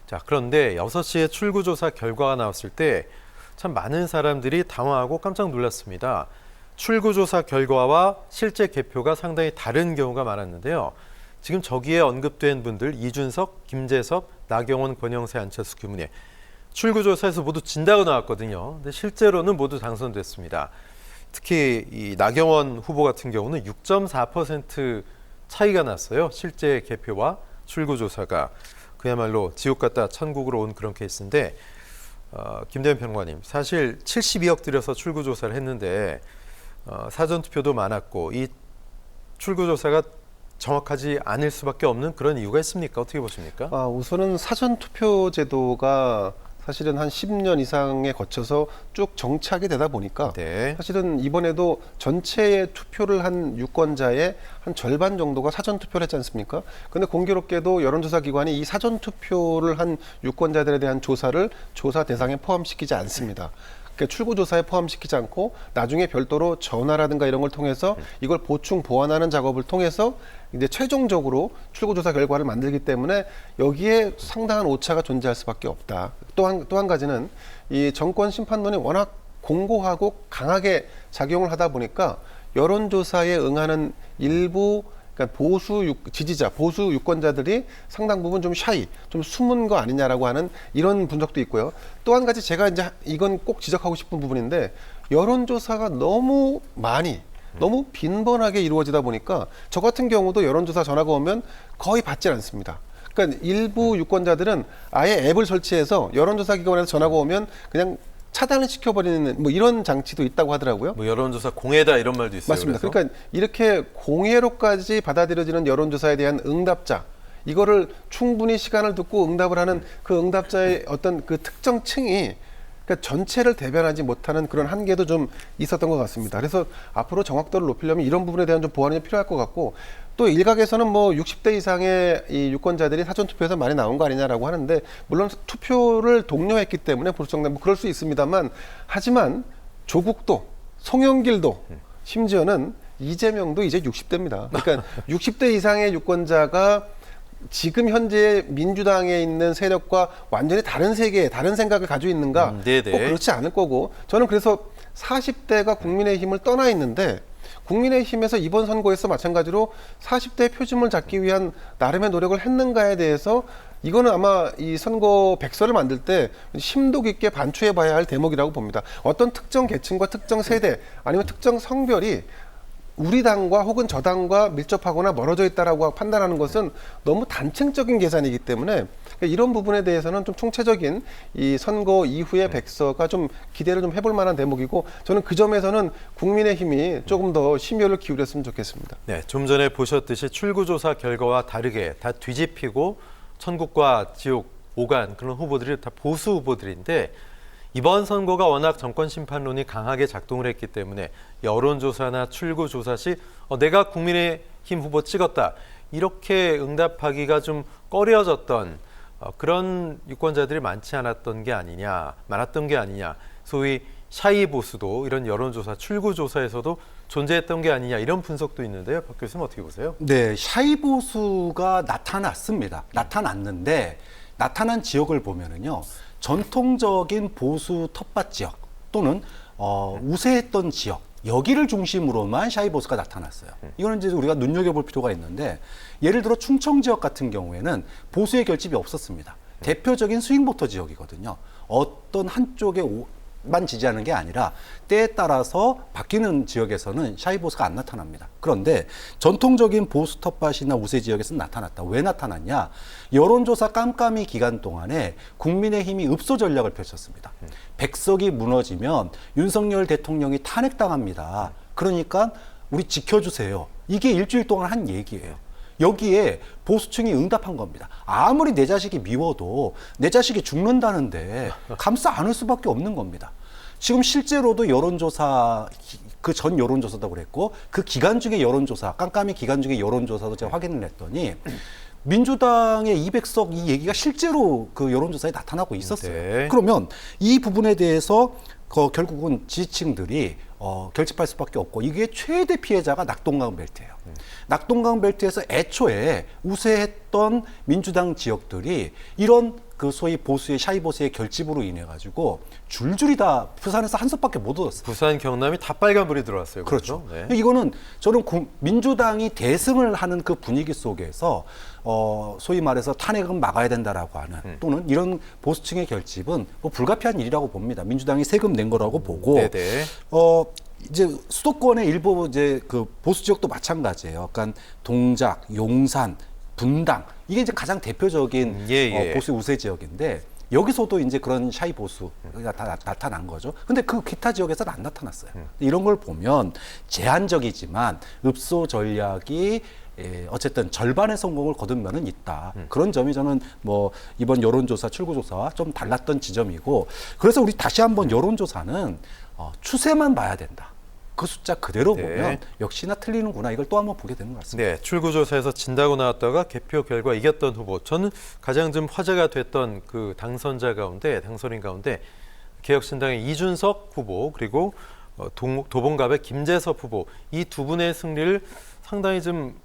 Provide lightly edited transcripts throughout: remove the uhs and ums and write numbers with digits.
자, 그런데 6시에 출구조사 결과가 나왔을 때 참 많은 사람들이 당황하고 깜짝 놀랐습니다. 출구조사 결과와 실제 개표가 상당히 다른 경우가 많았는데요. 지금 저기에 언급된 분들 이준석, 김재섭, 나경원, 권영세, 안철수, 김은혜 출구조사에서 모두 진다고 나왔거든요. 근데 실제로는 모두 당선됐습니다. 특히 이 나경원 후보 같은 경우는 6.4% 차이가 났어요. 실제 개표와 출구조사가. 그야말로 지옥 같다 천국으로 온 그런 케이스인데 김대현 평론가님, 사실 72억 들여서 출구조사를 했는데 사전투표도 많았고 이 출구조사가 정확하지 않을 수밖에 없는 그런 이유가 있습니까? 어떻게 보십니까? 우선은 사전투표 제도가 사실은 한 10년 이상에 거쳐서 쭉 정착이 되다 보니까 네. 사실은 이번에도 전체의 투표를 한 유권자의 한 절반 정도가 사전투표를 했지 않습니까? 근데 공교롭게도 여론조사 기관이 이 사전투표를 한 유권자들에 대한 조사를 조사 대상에 포함시키지 않습니다. 그러니까 출구조사에 포함시키지 않고 나중에 별도로 전화라든가 이런 걸 통해서 이걸 보충 보완하는 작업을 통해서 이제 최종적으로 출구조사 결과를 만들기 때문에 여기에 상당한 오차가 존재할 수밖에 없다. 또 한 가지는 이 정권 심판론이 워낙 공고하고 강하게 작용을 하다 보니까 여론조사에 응하는 일부 그러니까 보수 지지자, 보수 유권자들이 상당 부분 좀 좀 숨은 거 아니냐라고 하는 이런 분석도 있고요. 또 한 가지 제가 이제 이건 꼭 지적하고 싶은 부분인데 여론조사가 너무 빈번하게 이루어지다 보니까 저 같은 경우도 여론조사 전화가 오면 거의 받질 않습니다. 그러니까 일부 유권자들은 아예 앱을 설치해서 여론조사 기관에서 전화가 오면 그냥 차단을 시켜버리는 뭐 이런 장치도 있다고 하더라고요. 뭐 여론조사 공해다 이런 말도 있어요. 맞습니다. 그래서? 그러니까 이렇게 공해로까지 받아들여지는 여론조사에 대한 응답자, 이거를 충분히 시간을 두고 응답을 하는 그 응답자의 어떤 그 특정 층이 그러니까 전체를 대변하지 못하는 그런 한계도 좀 있었던 것 같습니다. 그래서 앞으로 정확도를 높이려면 이런 부분에 대한 좀 보완이 필요할 것 같고, 또 일각에서는 뭐 60대 이상의 이 유권자들이 사전투표에서 많이 나온 거 아니냐라고 하는데, 물론 투표를 독려했기 때문에 보수정당 뭐 그럴 수 있습니다만, 하지만 조국도 송영길도 심지어는 이재명도 이제 60대입니다. 그러니까 60대 이상의 유권자가 지금 현재 민주당에 있는 세력과 완전히 다른 세계, 다른 생각을 가지고 있는가? 꼭 그렇지 않을 거고, 저는 그래서 40대가 국민의힘을 떠나 있는데 국민의힘에서 이번 선거에서 마찬가지로 40대의 표심을 잡기 위한 나름의 노력을 했는가에 대해서 이거는 아마 이 선거 백서를 만들 때 심도 깊게 반추해 봐야 할 대목이라고 봅니다. 어떤 특정 계층과 특정 세대 아니면 특정 성별이 우리 당과 혹은 저 당과 밀접하거나 멀어져 있다라고 판단하는 것은 너무 단층적인 계산이기 때문에 이런 부분에 대해서는 좀 총체적인 이 선거 이후의 백서가 좀 기대를 좀 해볼 만한 대목이고, 저는 그 점에서는 국민의힘이 조금 더 심혈을 기울였으면 좋겠습니다. 네, 좀 전에 보셨듯이 출구조사 결과와 다르게 다 뒤집히고 천국과 지옥 오간 그런 후보들이 다 보수 후보들인데, 이번 선거가 워낙 정권 심판론이 강하게 작동을 했기 때문에 여론조사나 출구조사 시 내가 국민의힘 후보 찍었다 이렇게 응답하기가 좀 꺼려졌던 그런 유권자들이 많았던 게 아니냐, 소위 샤이 보수도 이런 여론조사, 출구조사에서도 존재했던 게 아니냐 이런 분석도 있는데요. 박 교수님 어떻게 보세요? 네, 샤이 보수가 나타났습니다. 나타났는데 나타난 지역을 보면은요, 전통적인 보수 텃밭 지역 또는 우세했던 지역, 여기를 중심으로만 샤이 보수가 나타났어요. 이거는 이제 우리가 눈여겨볼 필요가 있는데, 예를 들어 충청 지역 같은 경우에는 보수의 결집이 없었습니다. 대표적인 스윙보터 지역이거든요. 어떤 한쪽에만 지지하는 게 아니라 때에 따라서 바뀌는 지역에서는 샤이 보수가 안 나타납니다. 그런데 전통적인 보수 텃밭이나 우세 지역에서는 나타났다. 왜 나타났냐? 여론조사 깜깜이 기간 동안에 국민의힘이 읍소 전략을 펼쳤습니다. 백석이 무너지면 윤석열 대통령이 탄핵당합니다. 그러니까 우리 지켜주세요. 이게 일주일 동안 한 얘기예요. 여기에 보수층이 응답한 겁니다. 아무리 내 자식이 미워도 내 자식이 죽는다는데 감싸 안을 수밖에 없는 겁니다. 지금 실제로도 여론조사, 그 전 여론조사도 그랬고, 그 기간 중에 여론조사, 깜깜이 기간 중에 여론조사도 제가 확인을 했더니 민주당의 200석 이 얘기가 실제로 그 여론조사에 나타나고 있었어요. 네. 그러면 이 부분에 대해서 결국은 지지층들이 결집할 수밖에 없고, 이게 최대 피해자가 낙동강 벨트예요. 낙동강 벨트에서 애초에 우세했던 민주당 지역들이 이런 그 소위 보수의 샤이 보수의 결집으로 인해 가지고 줄줄이 다 부산에서 한 석밖에 못 얻었어요. 부산, 경남이 다 빨간불이 들어왔어요. 그렇죠. 네. 이거는 저는 민주당이 대승을 하는 그 분위기 속에서 소위 말해서 탄핵은 막아야 된다라고 하는 또는 이런 보수층의 결집은 뭐 불가피한 일이라고 봅니다. 민주당이 세금 낸 거라고 보고 네네. 이제 수도권의 일부 이제 그 보수 지역도 마찬가지예요. 그러니까 동작, 용산, 분당 이게 이제 가장 대표적인 예. 보수 우세 지역인데 여기서도 이제 그런 샤이 보수가 다 나타난 거죠. 근데 그 기타 지역에서는 안 나타났어요. 이런 걸 보면 제한적이지만 읍소 전략이 어쨌든 절반의 성공을 거둔 면은 있다. 그런 점이 저는 뭐 이번 여론조사 출구조사와 좀 달랐던 지점이고 그래서 우리 다시 한번 여론조사는 추세만 봐야 된다. 그 숫자 그대로 네. 보면 역시나 틀리는구나. 이걸 또 한번 보게 되는 것 같습니다. 네, 출구조사에서 진다고 나왔다가 개표 결과 이겼던 후보. 저는 가장 좀 화제가 됐던 그 당선인 가운데 개혁신당의 이준석 후보 그리고 도봉갑의 김재섭 후보 이 두 분의 승리를 상당히 좀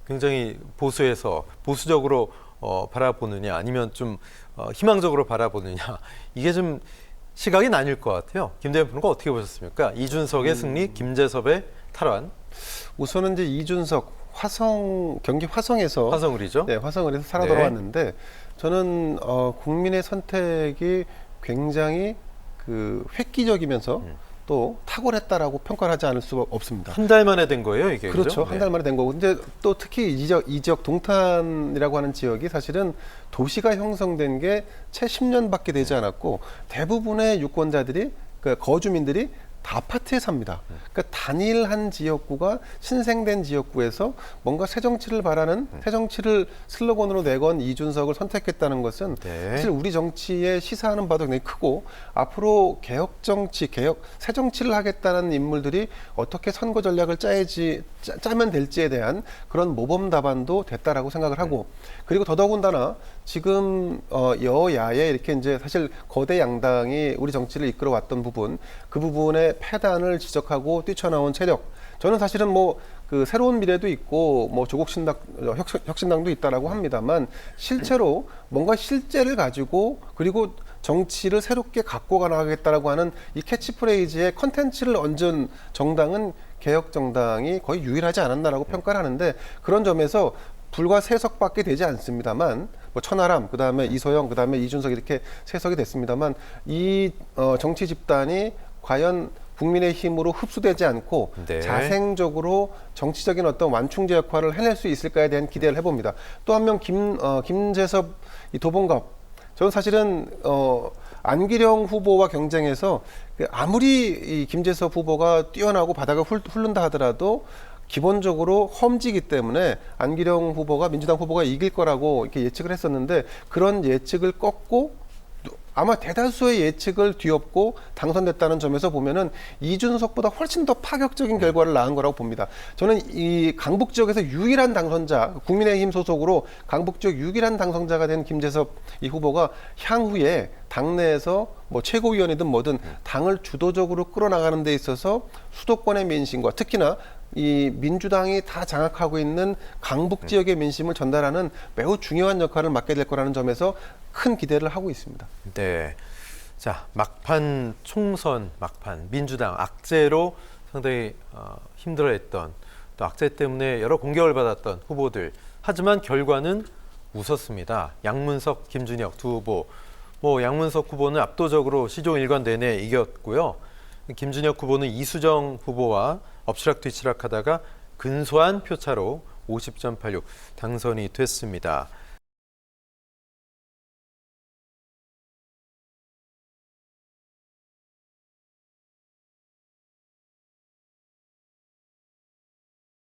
굉장히 보수적으로 바라보느냐 아니면 좀 희망적으로 바라보느냐 이게 좀 시각이 나뉠 것 같아요. 김대현 프로가 어떻게 보셨습니까? 이준석의 승리, 김재섭의 탈환. 우선은 이제 이준석 경기 화성에서 화성을이죠. 네, 화성을에서 살아 네. 돌아왔는데 저는 국민의 선택이 굉장히 그 획기적이면서 또 탁월했다라고 평가를 하지 않을 수가 없습니다. 한 달 만에 된 거예요, 이게. 그렇죠. 그죠? 한 달 만에 된 거고. 근데 또 특히 이 지역 동탄이라고 하는 지역이 사실은 도시가 형성된 게 채 10년밖에 되지 않았고 대부분의 유권자들이 그러니까 거주민들이 다 아파트에 삽니다. 그러니까 단일한 지역구가 신생된 지역구에서 뭔가 새 정치를 바라는 새 정치를 슬로건으로 내건 이준석을 선택했다는 것은 네. 사실 우리 정치에 시사하는 바도 굉장히 크고 앞으로 새 정치를 하겠다는 인물들이 어떻게 선거 전략을 짜면 될지에 대한 그런 모범 답안도 됐다라고 생각을 하고 그리고 더더군다나 지금 여야에 이렇게 이제 사실 거대 양당이 우리 정치를 이끌어왔던 부분 그 부분의 패단을 지적하고 뛰쳐나온 세력 저는 사실은 뭐 그 새로운 미래도 있고 뭐 조국신당 혁신당도 있다라고 합니다만 실제로 뭔가 실제를 가지고 그리고 정치를 새롭게 갖고 가나가겠다라고 하는 이 캐치프레이즈의 컨텐츠를 얹은 정당은 개혁정당이 거의 유일하지 않았나라고 평가를 하는데 그런 점에서 불과 3석밖에 되지 않습니다만 뭐 천하람 그다음에 이소영 그다음에 이준석 이렇게 3석이 됐습니다만 이 정치 집단이 과연 국민의 힘으로 흡수되지 않고 네. 자생적으로 정치적인 어떤 완충제 역할을 해낼 수 있을까에 대한 기대를 해봅니다. 또 한 명 김재섭 이 도봉갑 저는 사실은 안기령 후보와 경쟁해서 아무리 이 김재섭 후보가 뛰어나고 바닥을 훑는다 하더라도 기본적으로 험지기 때문에 안기령 후보가 민주당 후보가 이길 거라고 이렇게 예측을 했었는데 그런 예측을 꺾고 아마 대다수의 예측을 뒤엎고 당선됐다는 점에서 보면은 이준석보다 훨씬 더 파격적인 결과를 낳은 거라고 봅니다. 저는 이 강북 지역에서 유일한 당선자, 국민의힘 소속으로 강북 지역 유일한 당선자가 된 김재섭 이 후보가 향후에 당내에서 뭐 최고위원이든 뭐든 당을 주도적으로 끌어나가는 데 있어서 수도권의 민심과 특히나 이 민주당이 다 장악하고 있는 강북 지역의 민심을 전달하는 매우 중요한 역할을 맡게 될 거라는 점에서 큰 기대를 하고 있습니다. 네. 자, 총선 막판 민주당 악재로 상당히 힘들어했던 또 악재 때문에 여러 공격을 받았던 후보들. 하지만 결과는 웃었습니다. 양문석, 김준혁 두 후보. 뭐 양문석 후보는 압도적으로 시종 일관 내내 이겼고요. 김준혁 후보는 이수정 후보와 엎치락뒤치락하다가 근소한 표차로 50.86 당선이 됐습니다.